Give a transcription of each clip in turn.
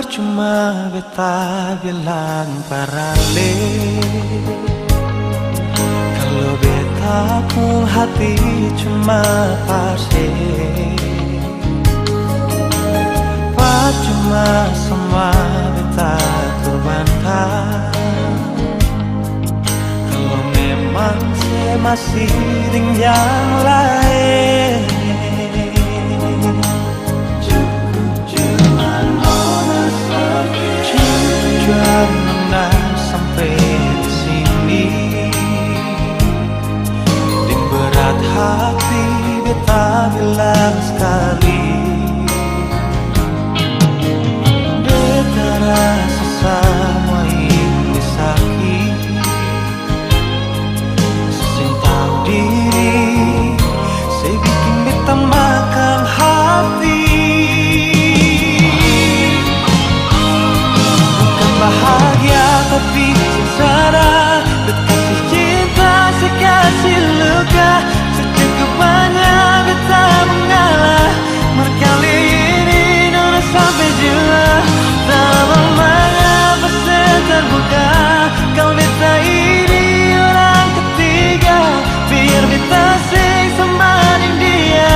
Percuma beta bilang parale, kalau beta pun hati cuma pase. Percuma semua beta korbankan, kalau memang saya masih dengan yang lain. Jangan sampai di sini, dan berat hati beta bilang sekali, beta rasa semua ini sakit. Saya tahu diri, saya bikin beta makan hati. Bahagia tapi sengsara, kasih cinta sekasih luka, secukup banyak beta mengalah. Berkali ini nona sampai jua, tak mengapa saya terbuka. Kau beta ini orang ketiga, biar beta sing sembari dia,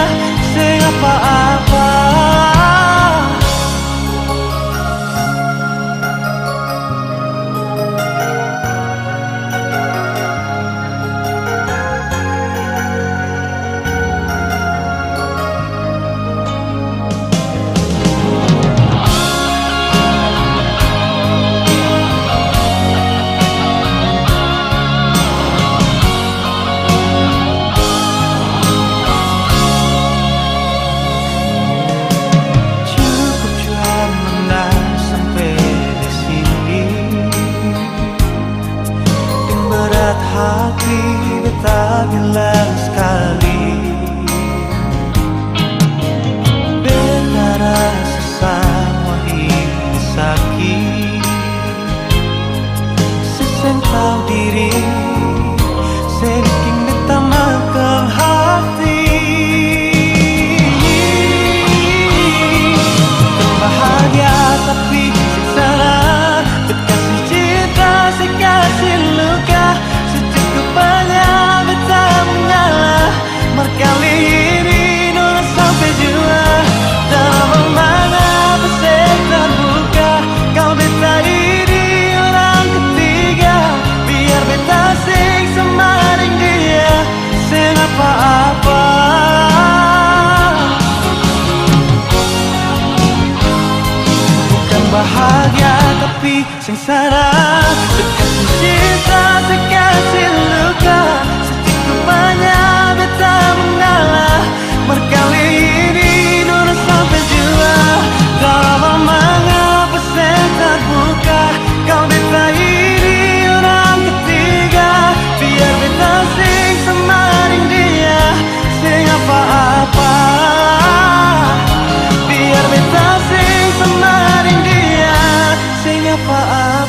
sing apa-apa. Hati beta bilang sekali, beta rasa semua ini sakit. Saya tahu diri, saya bikin beta makan hati. Bukan bahagia tapi sengsara, berkasih cinta sekasih luka, banyak beta mengalah. Berkali ini nona sampai jua, dalam mana saya terbuka. Kau beta ini orang ketiga, biar beta sing semaring dia, sing apa-apa. Bukan bahagia tapi sengsara, berkasih cinta sekasih luka, secukup banyak beta mengalah. Berkali ini nona sampai jua, dalam mengapa saya terbuka. Kau beta ini orang ketiga, biar beta sing semaring dia, sing apa-apa. Biar beta sing semaring dia, sing apa-apa.